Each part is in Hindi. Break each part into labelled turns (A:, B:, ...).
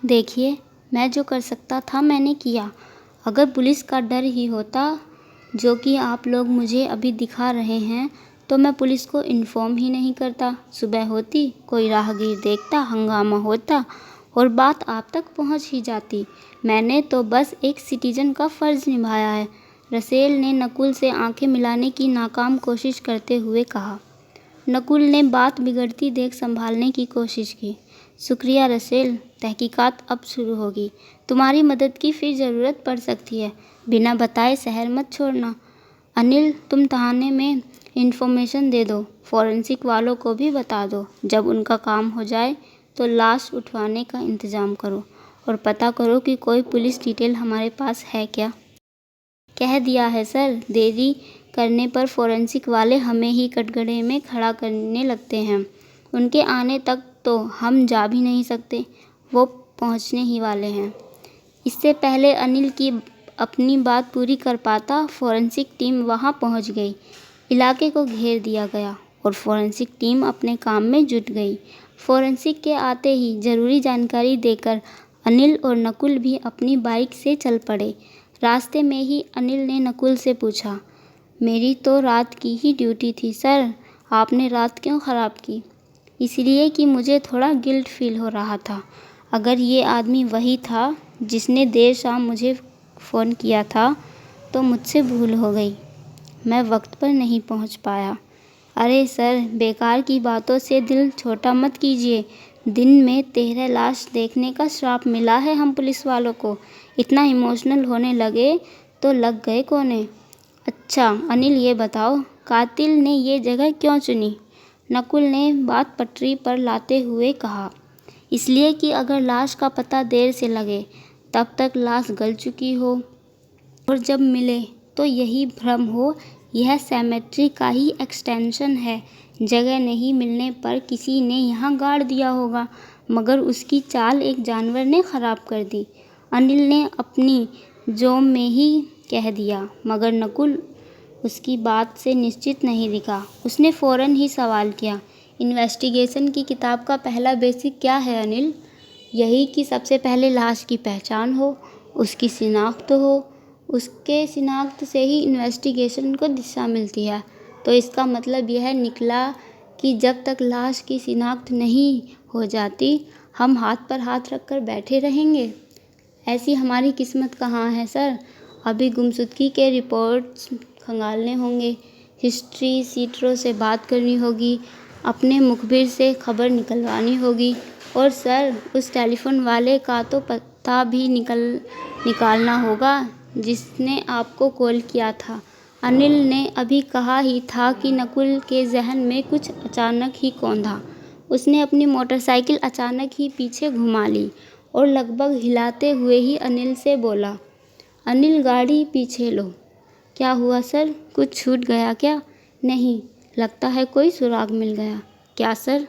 A: देखिए, मैं जो कर सकता था मैंने किया। अगर पुलिस का डर ही होता, जो कि आप लोग मुझे अभी दिखा रहे हैं, तो मैं पुलिस को इन्फॉर्म ही नहीं करता। सुबह होती, कोई राहगीर देखता, हंगामा होता और बात आप तक पहुंच ही जाती। मैंने तो बस एक सिटीजन का फ़र्ज़ निभाया है। रसेल ने नकुल से आंखें मिलाने की नाकाम कोशिश करते हुए कहा। नकुल ने बात बिगड़ती देख संभालने की कोशिश की। शुक्रिया रसेल, तहकीकात अब शुरू होगी। तुम्हारी मदद की फिर ज़रूरत पड़ सकती है। बिना बताए शहर मत छोड़ना। अनिल, तुम थाने में इंफॉर्मेशन दे दो। फॉरेंसिक वालों को भी बता दो। जब उनका काम हो जाए तो लाश उठवाने का इंतज़ाम करो और पता करो कि कोई पुलिस डिटेल हमारे पास है क्या। कह दिया है सर। देरी करने पर फॉरेंसिक वाले हमें ही कटघरे में खड़ा करने लगते हैं। उनके आने तक तो हम जा भी नहीं सकते। वो पहुंचने ही वाले हैं। इससे पहले अनिल की अपनी बात पूरी कर पाता, फॉरेंसिक टीम वहां पहुंच गई। इलाके को घेर दिया गया और फॉरेंसिक टीम अपने काम में जुट गई। फॉरेंसिक के आते ही ज़रूरी जानकारी देकर अनिल और नकुल भी अपनी बाइक से चल पड़े। रास्ते में ही अनिल ने नकुल से पूछा, मेरी तो रात की ही ड्यूटी थी सर, आपने रात क्यों ख़राब की? इसलिए कि मुझे थोड़ा गिल्ट फील हो रहा था। अगर ये आदमी वही था जिसने देर शाम मुझे फ़ोन किया था तो मुझसे भूल हो गई। मैं वक्त पर नहीं पहुंच पाया। अरे सर, बेकार की बातों से दिल छोटा मत कीजिए। दिन में 13 लाश देखने का श्राप मिला है हम पुलिस वालों को। इतना इमोशनल होने लगे तो लग गए कोने। अच्छा अनिल, ये बताओ कातिल ने ये जगह क्यों चुनी? नकुल ने बात पटरी पर लाते हुए कहा। इसलिए कि अगर लाश का पता देर से लगे तब तक लाश गल चुकी हो और जब मिले तो यही भ्रम हो यह सेमेट्री का ही एक्सटेंशन है। जगह नहीं मिलने पर किसी ने यहाँ गाड़ दिया होगा, मगर उसकी चाल एक जानवर ने ख़राब कर दी। अनिल ने अपनी जोम में ही कह दिया, मगर नकुल उसकी बात से निश्चित नहीं दिखा। उसने फ़ौरन ही सवाल किया, इन्वेस्टिगेशन की किताब का पहला बेसिक क्या है अनिल? यही कि सबसे पहले लाश की पहचान हो, उसकी शिनाख्त हो। उसके शिनाख्त से ही इन्वेस्टिगेशन को दिशा मिलती है। तो इसका मतलब यह निकला कि जब तक लाश की शिनाख्त नहीं हो जाती हम हाथ पर हाथ रखकर बैठे रहेंगे। ऐसी हमारी किस्मत कहाँ है सर। अभी गुमशुदगी के रिपोर्ट्स खंगालने होंगे, हिस्ट्री सीटरों से बात करनी होगी, अपने मुखबिर से खबर निकलवानी होगी और सर उस टेलीफोन वाले का तो पता भी निकालना होगा जिसने आपको कॉल किया था। अनिल ने अभी कहा ही था कि नकुल के जहन में कुछ अचानक ही कौंधा। उसने अपनी मोटरसाइकिल अचानक ही पीछे घुमा ली और लगभग हिलाते हुए ही अनिल से बोला, अनिल गाड़ी पीछे लो। क्या हुआ सर, कुछ छूट गया क्या? नहीं, लगता है कोई सुराग मिल गया। क्या सर?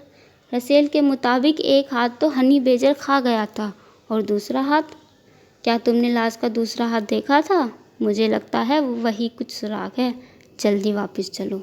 A: रसेल के मुताबिक एक हाथ तो हनी बेजर खा गया था और दूसरा हाथ? क्या तुमने लाश का दूसरा हाथ देखा था? मुझे लगता है वही कुछ सुराग है। जल्दी वापस चलो।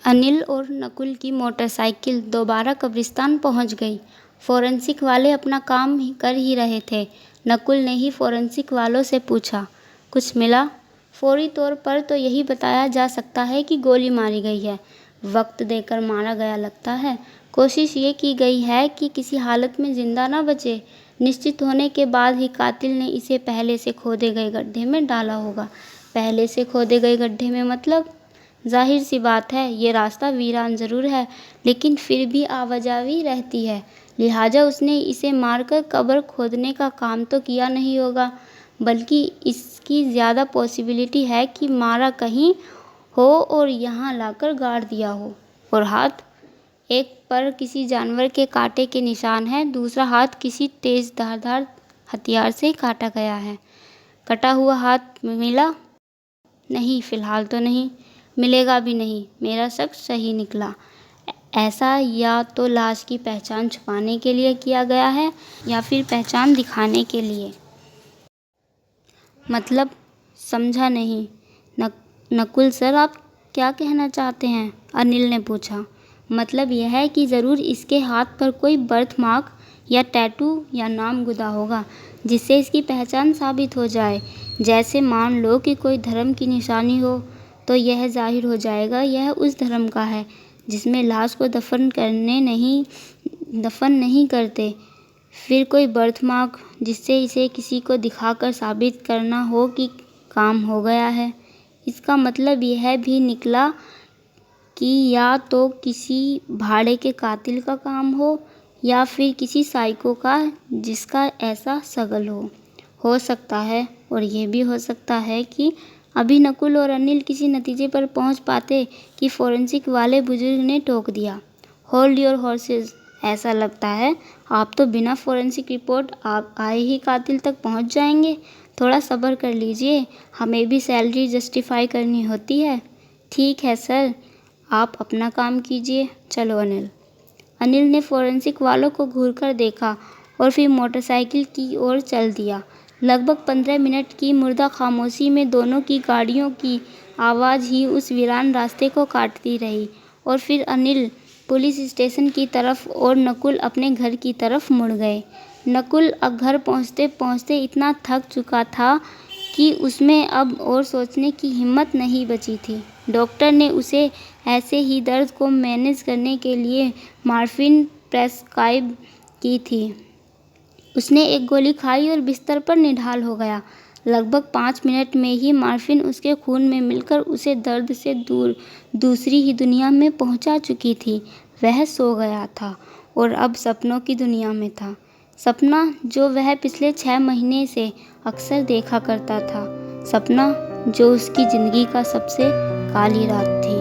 A: अनिल और नकुल की मोटरसाइकिल दोबारा कब्रिस्तान पहुंच गई। फॉरेंसिक वाले अपना काम कर ही रहे थे। नकुल ने ही फॉरेंसिक वालों से पूछा, कुछ मिला? फौरी तौर पर तो यही बताया जा सकता है कि गोली मारी गई है। वक्त देकर मारा गया लगता है। कोशिश ये की गई है कि किसी हालत में जिंदा ना बचे। निश्चित होने के बाद ही कातिल ने इसे पहले से खोदे गए गड्ढे में डाला होगा। पहले से खोदे गए गड्ढे में मतलब? जाहिर सी बात है, ये रास्ता वीरान ज़रूर है लेकिन फिर भी आवाजाही रहती है। लिहाजा उसने इसे मारकर कब्र खोदने का काम तो किया नहीं होगा, बल्कि इसकी ज़्यादा पॉसिबिलिटी है कि मारा कहीं हो और यहाँ लाकर गाड़ दिया हो। और हाथ? एक पर किसी जानवर के कांटे के निशान है, दूसरा हाथ किसी तेज धारदार हथियार से काटा गया है। कटा हुआ हाथ मिला? नहीं, फिलहाल तो नहीं, मिलेगा भी नहीं। मेरा शक सही निकला। ऐसा या तो लाश की पहचान छुपाने के लिए किया गया है या फिर पहचान दिखाने के लिए। मतलब समझा नहीं। नकुल सर, आप क्या कहना चाहते हैं? अनिल ने पूछा। मतलब यह है कि ज़रूर इसके हाथ पर कोई बर्थ मार्क या टैटू या नाम गुदा होगा जिससे इसकी पहचान साबित हो जाए। जैसे मान लो कि कोई धर्म की निशानी हो तो यह जाहिर हो जाएगा यह उस धर्म का है जिसमें लाश को दफन नहीं करते। फिर कोई बर्थमार्क जिससे इसे किसी को दिखाकर साबित करना हो कि काम हो गया है। इसका मतलब यह भी निकला कि या तो किसी भाड़े के कातिल का काम हो या फिर किसी साइको का जिसका ऐसा शगल हो सकता है। और ये भी हो सकता है कि अभी नकुल और अनिल किसी नतीजे पर पहुंच पाते कि फोरेंसिक वाले बुजुर्ग ने टोक दिया। होल्ड योर हॉर्सेस, ऐसा लगता है आप तो बिना फोरेंसिक रिपोर्ट आप आए ही कातिल तक पहुंच जाएंगे। थोड़ा सब्र कर लीजिए, हमें भी सैलरी जस्टिफाई करनी होती है। ठीक है सर, आप अपना काम कीजिए। चलो अनिल। अनिल ने फोरेंसिक वालों को घूरकर देखा और फिर मोटरसाइकिल की ओर चल दिया। लगभग 15 मिनट की मुर्दा खामोशी में दोनों की गाड़ियों की आवाज़ ही उस वीरान रास्ते को काटती रही। और फिर अनिल पुलिस स्टेशन की तरफ और नकुल अपने घर की तरफ मुड़ गए। नकुल अब घर पहुंचते पहुंचते इतना थक चुका था कि उसमें अब और सोचने की हिम्मत नहीं बची थी। डॉक्टर ने उसे ऐसे ही दर्द को मैनेज करने के लिए मॉर्फिन प्रेस्क्राइब की थी। उसने एक गोली खाई और बिस्तर पर निढाल हो गया। लगभग 5 मिनट में ही मॉर्फिन उसके खून में मिलकर उसे दर्द से दूर दूसरी ही दुनिया में पहुंचा चुकी थी। वह सो गया था और अब सपनों की दुनिया में था। सपना जो वह पिछले 6 महीने से अक्सर देखा करता था। सपना जो उसकी ज़िंदगी का सबसे काली रात थी।